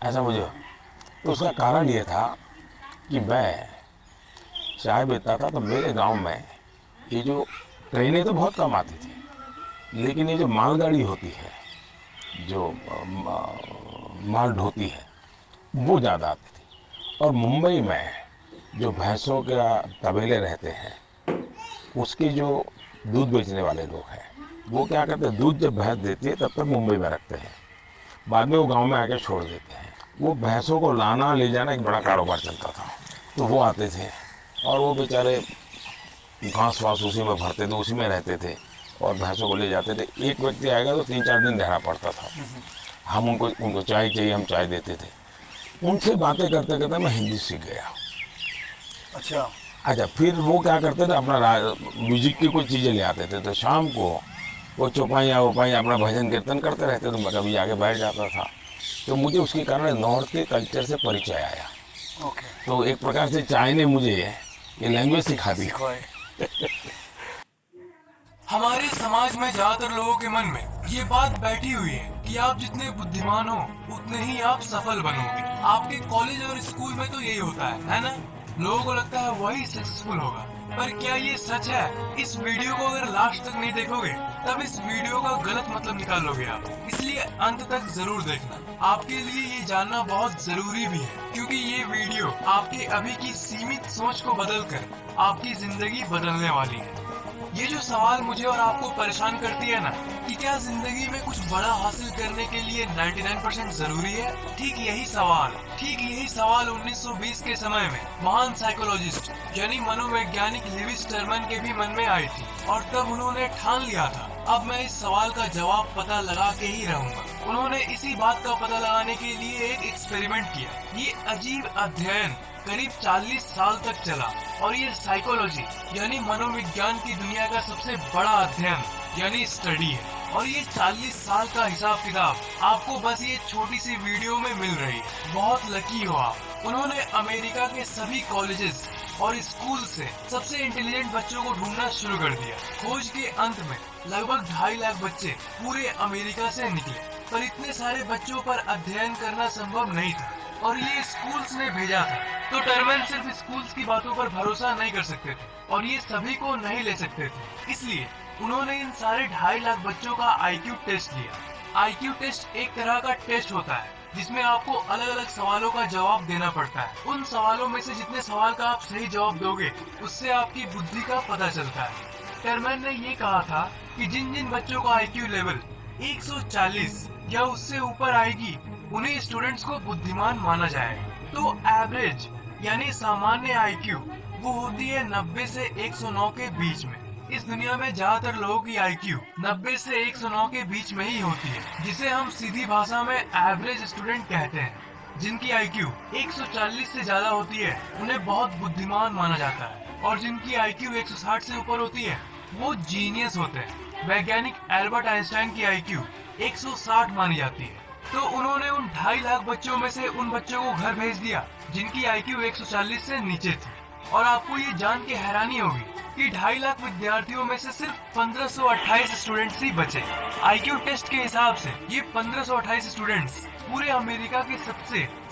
ऐसा मुझे। तो उसका कारण ये था कि मैं चाय बेचता था, तो मेरे गांव में ये जो ट्रेनें तो बहुत कम आती थी, लेकिन ये जो मालगाड़ी होती है, जो माल ढोती है, वो ज़्यादा आती थी। और मुंबई में जो भैंसों के तबेले रहते हैं, उसके जो दूध बेचने वाले लोग हैं, वो क्या करते हैं, दूध जब भैंस देती है तब तक मुंबई में रखते हैं, बाद में वो गांव में आके छोड़ देते हैं। वो भैंसों को लाना ले जाना एक बड़ा कारोबार चलता था। तो वो आते थे और वो बेचारे घास वास उसी में भरते थे, उसी में रहते थे और भैंसों को ले जाते थे। एक व्यक्ति आएगा तो 3-4 दिन रहना पड़ता था। हम उनको चाय चाहिए, हम चाय देते थे। उनसे बातें करते करते मैं हिंदी सीख गया। अच्छा। अच्छा, फिर वो क्या करते थे, अपना म्यूजिक की कोई चीज़ें ले आते थे, तो शाम को वो चौपाइयाँ वोपाइयाँ अपना भजन कीर्तन करते रहते, तो मैं कभी आगे बैठ जाता था। तो मुझे उसके कारण नॉर्थ के कल्चर से परिचय आया। ओके। तो एक प्रकार से चाय ने मुझे ये लैंग्वेज सिखा दी। हमारे समाज में ज्यादातर लोगों के मन में ये बात बैठी हुई है कि आप जितने बुद्धिमान हो उतने ही आप सफल बनोगे। आपके कॉलेज और स्कूल में तो यही होता है ना? लोगों को लगता है वही सक्सेसफुल होगा, पर क्या ये सच है? इस वीडियो को अगर लास्ट तक नहीं देखोगे तब इस वीडियो का गलत मतलब निकालोगे आप, इसलिए अंत तक जरूर देखना। आपके लिए ये जानना बहुत जरूरी भी है, क्योंकि ये वीडियो आपके अभी की सीमित सोच को बदलकर आपकी जिंदगी बदलने वाली है। ये जो सवाल मुझे और आपको परेशान करती है ना, कि क्या जिंदगी में कुछ बड़ा हासिल करने के लिए 99% जरूरी है, ठीक यही सवाल 1920 के समय में महान साइकोलॉजिस्ट यानी मनोवैज्ञानिक लिविस टर्मन के भी मन में आई थी, और तब उन्होंने ठान लिया था, अब मैं इस सवाल का जवाब पता लगा के ही रहूंगा। उन्होंने इसी बात का पता लगाने के लिए एक एक्सपेरिमेंट किया। ये अजीब अध्ययन करीब 40 साल तक चला, और ये साइकोलॉजी यानी मनोविज्ञान की दुनिया का सबसे बड़ा अध्ययन यानी स्टडी है। और ये 40 साल का हिसाब किताब आपको बस ये छोटी सी वीडियो में मिल रही है। बहुत लकी हो आप। उन्होंने अमेरिका के सभी कॉलेजेस और स्कूल से सबसे इंटेलिजेंट बच्चों को ढूंढना शुरू कर दिया। खोज के अंत में लगभग 2.5 लाख बच्चे पूरे अमेरिका से निकले, पर इतने सारे बच्चों पर अध्ययन करना संभव नहीं था, और ये स्कूल्स ने भेजा था। तो टर्मन सिर्फ स्कूल्स की बातों पर भरोसा नहीं कर सकते थे, और ये सभी को नहीं ले सकते थे। इसलिए उन्होंने इन सारे 2.5 लाख बच्चों का IQ टेस्ट लिया। IQ टेस्ट एक तरह का टेस्ट होता है जिसमें आपको अलग अलग सवालों का जवाब देना पड़ता है। उन सवालों में से जितने सवाल का आप सही जवाब दोगे, उससे आपकी बुद्धि का पता चलता है। टर्मन ने ये कहा था कि जिन जिन बच्चों का IQ लेवल 140 या उससे ऊपर आएगी, उन्हें स्टूडेंट्स को बुद्धिमान माना जाएगा। तो एवरेज यानी सामान्य IQ वो होती है 90 से 109 के बीच में। इस दुनिया में ज्यादातर लोगों की IQ 90 से 109 के बीच में ही होती है, जिसे हम सीधी भाषा में एवरेज स्टूडेंट कहते हैं। जिनकी IQ 140 से ज्यादा होती है उन्हें बहुत बुद्धिमान माना जाता है, और जिनकी IQ 160 से ऊपर होती है वो जीनियस होते हैं। वैज्ञानिक एल्बर्ट आइंस्टाइन की IQ 160 मानी जाती है। तो उन्होंने उन 2.5 लाख बच्चों में से उन बच्चों को घर भेज दिया जिनकी IQ 140 से नीचे थी। और आपको ये जान के हैरानी होगी कि 2.5 लाख विद्यार्थियों में से सिर्फ 1528 स्टूडेंट्स ही बचे। IQ टेस्ट के हिसाब से ये 1528 स्टूडेंट्स पूरे अमेरिका के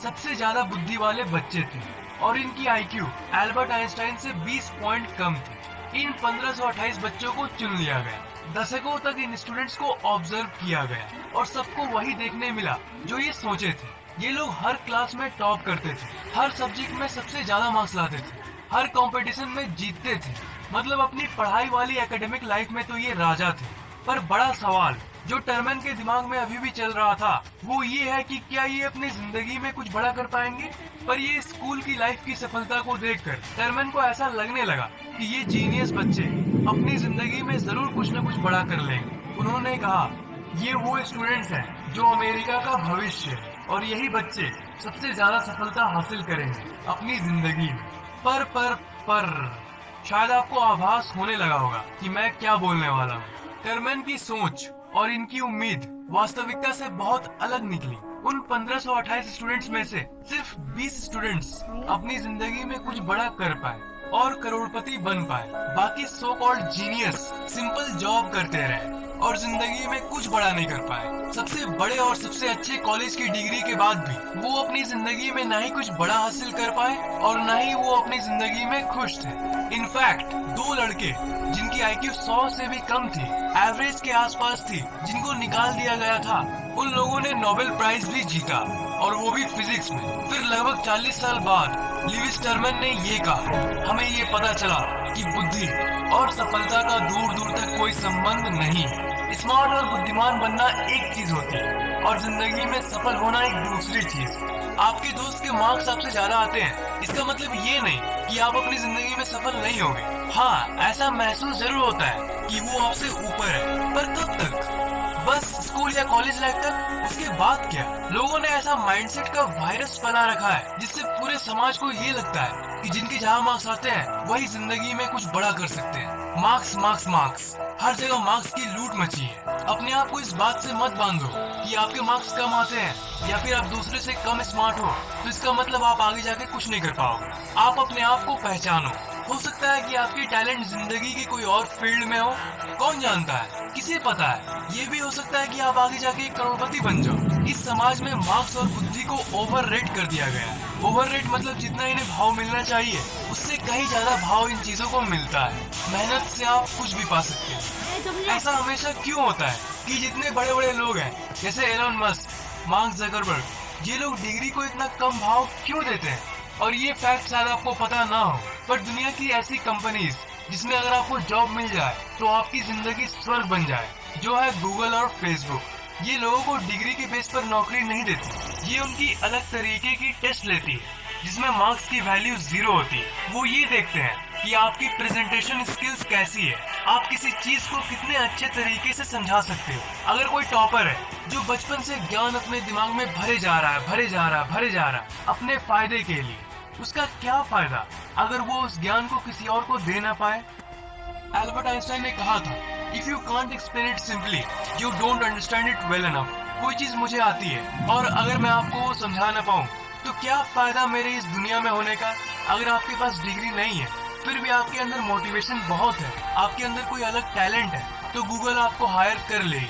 सबसे ज्यादा बुद्धि वाले बच्चे थे, और इनकी IQ एल्बर्ट आइंस्टाइन से 20 पॉइंट कम थी। इन 1528 बच्चों को चुन लिया गया। दशकों तक इन स्टूडेंट्स को ऑब्जर्व किया गया, और सबको वही देखने मिला जो ये सोचे थे। ये लोग हर क्लास में टॉप करते थे, हर सब्जेक्ट में सबसे ज्यादा मार्क्स लाते थे, हर कंपटीशन में जीतते थे। मतलब अपनी पढ़ाई वाली एकेडमिक लाइफ में तो ये राजा थे। पर बड़ा सवाल जो टर्मन के दिमाग में अभी भी चल रहा था वो ये है कि क्या ये अपनी जिंदगी में कुछ बड़ा कर पाएंगे। पर ये स्कूल की लाइफ की सफलता को देखकर टर्मन को ऐसा लगने लगा कि ये जीनियस बच्चे अपनी जिंदगी में जरूर कुछ न कुछ बड़ा कर लेंगे। उन्होंने कहा, ये वो स्टूडेंट्स हैं जो अमेरिका का भविष्य है, और यही बच्चे सबसे ज्यादा सफलता हासिल करेंगे अपनी जिंदगी में। पर शायद आपको आभास होने लगा होगा कि मैं क्या बोलने वाला हूँ। टर्मन की सोच और इनकी उम्मीद वास्तविकता से बहुत अलग निकली। उन 1528 स्टूडेंट्स में से सिर्फ 20 स्टूडेंट्स अपनी जिंदगी में कुछ बड़ा कर पाए और करोड़पति बन पाए। बाकी so called genius simple job करते रहे और जिंदगी में कुछ बड़ा नहीं कर पाए। सबसे बड़े और सबसे अच्छे कॉलेज की डिग्री के बाद भी वो अपनी जिंदगी में ना ही कुछ बड़ा हासिल कर पाए और ना ही वो अपनी जिंदगी में खुश थे। इनफैक्ट 2 लड़के जिनकी IQ 100 से भी कम थी, एवरेज के आसपास थी, जिनको निकाल दिया गया था, उन लोगों ने नोबेल प्राइज भी जीता, और वो भी फिजिक्स में। फिर लगभग 40 साल बाद लीविस टर्मन ने ये कहा, हमें ये पता चला कि बुद्धि और सफलता का दूर दूर तक कोई संबंध नहीं है। स्मार्ट और बुद्धिमान बनना एक चीज होती है और जिंदगी में सफल होना एक दूसरी चीज। आपके दोस्त के मार्क्स आपसे ज्यादा आते हैं, इसका मतलब ये नहीं कि आप अपनी जिंदगी में सफल नहीं होंगे। हाँ, ऐसा महसूस जरूर होता है कि वो आपसे ऊपर है, पर कब तक? बस स्कूल या कॉलेज लाइफ तक। उसके बाद क्या? लोगों ने ऐसा माइंडसेट का वायरस फैला रखा है जिससे पूरे समाज को ये लगता है कि जिनके जहाँ मार्क्स आते हैं वही जिंदगी में कुछ बड़ा कर सकते हैं। मार्क्स मार्क्स मार्क्स, हर जगह मार्क्स की लूट मची है। अपने आप को इस बात से मत बांधो कि आपके मार्क्स कम आते हैं या फिर आप दूसरे से कम स्मार्ट हो तो इसका मतलब आप आगे जाके कुछ नहीं कर पाओगे। आप अपने आप को पहचानो। हो सकता है कि आपकी टैलेंट जिंदगी के कोई और फील्ड में हो, कौन जानता है, किसे पता है। ये भी हो सकता है कि आप आगे जाके एक करोड़पति बन जाओ। इस समाज में मार्क्स और बुद्धि को ओवररेट कर दिया गया है। ओवररेट मतलब जितना इन्हें भाव मिलना चाहिए उससे कहीं ज्यादा भाव इन चीजों को मिलता है। मेहनत से आप कुछ भी पा सकते हैं। ऐसा हमेशा क्यों होता है कि जितने बड़े बड़े लोग हैं जैसे एलन मस्क, मार्क जकरबर्ग, ये लोग डिग्री को इतना कम भाव क्यों देते हैं? और ये फैक्ट शायद आपको पता ना हो, पर दुनिया की ऐसी कंपनीज जिसमें अगर आपको जॉब मिल जाए तो आपकी जिंदगी स्वर्ग बन जाए, जो है गूगल और फेसबुक, ये लोगों को डिग्री के बेस पर नौकरी नहीं देती। ये उनकी अलग तरीके की टेस्ट लेती है जिसमें मार्क्स की वैल्यू 0 होती है। वो ये देखते हैं कि आपकी प्रेजेंटेशन स्किल्स कैसी है, आप किसी चीज को कितने अच्छे तरीके से समझा सकते हो। अगर कोई टॉपर है जो बचपन से ज्ञान अपने दिमाग में भरे जा रहा है अपने फायदे के लिए, उसका क्या फायदा अगर वो उस ज्ञान को किसी और को दे ना पाए? एल्बर्ट आइंस्टाइन ने कहा था, if you can't explain it simply you don't understand it well enough. कोई चीज मुझे आती है और अगर मैं आपको वो समझा ना पाऊँ तो क्या फायदा मेरे इस दुनिया में होने का? अगर आपके पास डिग्री नहीं है फिर भी आपके अंदर मोटिवेशन बहुत है, आपके अंदर कोई अलग टैलेंट है, तो गूगल आपको हायर कर लेगी।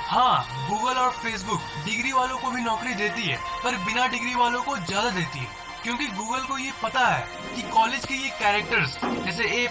हाँ, गूगल और फेसबुक डिग्री वालों को भी नौकरी देती है, पर बिना डिग्री वालों को ज्यादा देती है, क्योंकि गूगल को ये पता है कि कॉलेज के ये कैरेक्टर्स जैसे A+,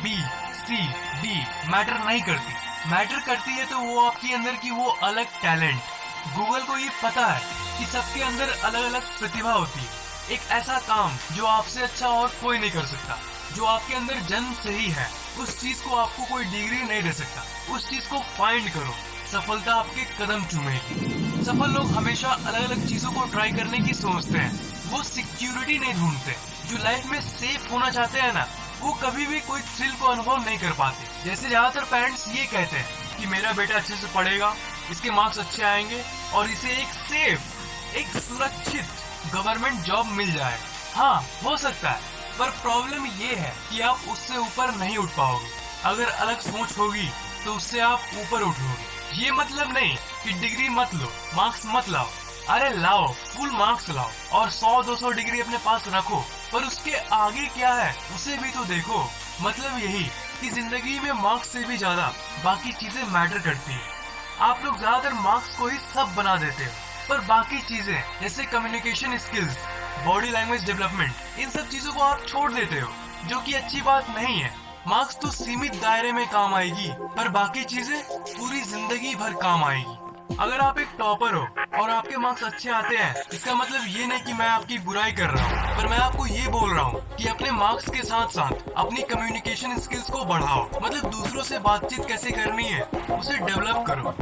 B, C, D matter नहीं करती। मैटर करती है तो वो आपके अंदर की वो अलग टैलेंट। गूगल को ये पता है कि सबके अंदर अलग अलग प्रतिभा होती है, एक ऐसा काम जो आपसे अच्छा और कोई नहीं कर सकता, जो आपके अंदर जन्म से ही है। उस चीज को आपको कोई डिग्री नहीं दे सकता। उस चीज को फाइंड करो, सफलता आपके कदम चूमेगी। सफल लोग हमेशा अलग अलग चीजों को ट्राई करने की सोचते हैं। वो सिक्योरिटी नहीं ढूंढते। जो लाइफ में सेफ होना चाहते हैं ना, वो कभी भी कोई थ्रिल को अनुभव नहीं कर पाते। जैसे ज्यादातर पेरेंट्स ये कहते हैं कि मेरा बेटा अच्छे से पढ़ेगा, इसके मार्क्स अच्छे आएंगे और इसे एक सेफ, एक सुरक्षित गवर्नमेंट जॉब मिल जाए। हाँ, हो सकता है, पर प्रॉब्लम ये है कि आप उससे ऊपर नहीं उठ पाओगे। अगर अलग सोच होगी तो उससे आप ऊपर उठोगे। ये मतलब नहीं कि डिग्री मत लो, मार्क्स मत लाओ। अरे लाओ, फुल मार्क्स लाओ और 100-200 डिग्री अपने पास रखो, पर उसके आगे क्या है उसे भी तो देखो। मतलब यही कि जिंदगी में मार्क्स से भी ज्यादा बाकी चीजें मैटर करती है। आप लोग ज्यादातर मार्क्स को ही सब बना देते हो, पर बाकी चीजें जैसे communication skills, body language development, इन सब चीजों को आप छोड़ देते हो, जो कि अच्छी बात नहीं है। मार्क्स तो सीमित दायरे में काम आएगी, पर बाकी चीजें पूरी जिंदगी भर काम आएगी। अगर आप एक टॉपर हो और आपके मार्क्स अच्छे आते हैं, इसका मतलब ये नहीं कि मैं आपकी बुराई कर रहा हूँ, पर मैं आपको ये बोल रहा हूँ कि अपने मार्क्स के साथ साथ अपनी कम्युनिकेशन स्किल्स को बढ़ाओ। मतलब दूसरों से बातचीत कैसे करनी है उसे डेवलप करो।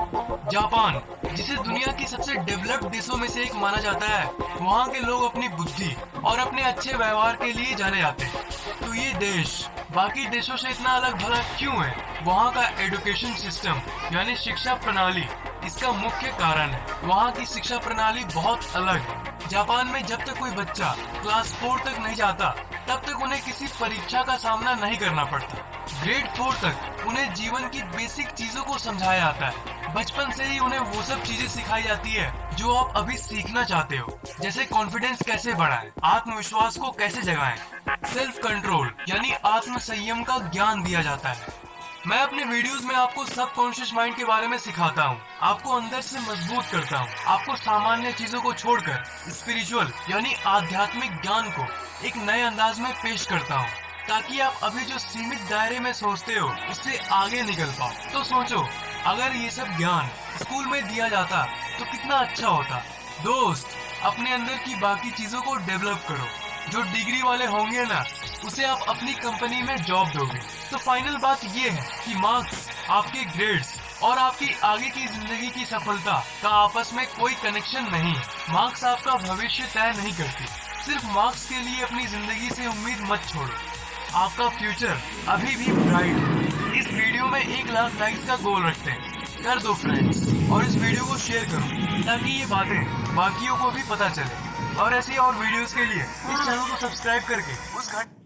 जापान, जिसे दुनिया की सबसे डेवलप्ड देशों में से एक माना जाता है, वहाँ के लोग अपनी बुद्धि और अपने अच्छे व्यवहार के लिए जाने जाते हैं। तो ये देश बाकी देशों से इतना अलग भला क्यों है? वहाँ का एजुकेशन सिस्टम यानी शिक्षा प्रणाली इसका मुख्य कारण है। वहाँ की शिक्षा प्रणाली बहुत अलग है। जापान में जब तक कोई बच्चा क्लास 4 तक नहीं जाता तब तक उन्हें किसी परीक्षा का सामना नहीं करना पड़ता। ग्रेड 4 तक उन्हें जीवन की बेसिक चीजों को समझाया जाता है। बचपन से ही उन्हें वो सब चीजें सिखाई जाती है जो आप अभी सीखना चाहते हो, जैसे कॉन्फिडेंस कैसे बढ़ाएं, आत्मविश्वास को कैसे जगाएं, सेल्फ कंट्रोल यानी आत्म संयम का ज्ञान दिया जाता है। मैं अपने वीडियोस में आपको सबकॉन्शियस माइंड के बारे में सिखाता हूँ, आपको अंदर से मजबूत करता हूँ, आपको सामान्य चीजों को छोड़कर स्पिरिचुअल यानी आध्यात्मिक ज्ञान को एक नए अंदाज में पेश करता हूँ, ताकि आप अभी जो सीमित दायरे में सोचते हो उससे आगे निकल पाओ। तो सोचो, अगर ये सब ज्ञान स्कूल में दिया जाता तो कितना अच्छा होता। दोस्त, अपने अंदर की बाकी चीजों को डेवलप करो। जो डिग्री वाले होंगे ना, उसे आप अपनी कंपनी में जॉब दोगे। तो फाइनल बात ये है कि मार्क्स, आपके ग्रेड्स और आपकी आगे की जिंदगी की सफलता का आपस में कोई कनेक्शन नहीं है। मार्क्स आपका भविष्य तय नहीं करती। सिर्फ मार्क्स के लिए अपनी जिंदगी से उम्मीद मत छोड़ो। आपका फ्यूचर अभी भी ब्राइट है। इस वीडियो में 1 लाख लाइक्स का गोल रखते हैं। कर दो फ्रेंड्स, और इस वीडियो को शेयर करो ताकि ये बातें बाकियों को भी पता चले। और ऐसी और वीडियोस के लिए इस चैनल को सब्सक्राइब करके उस घंटे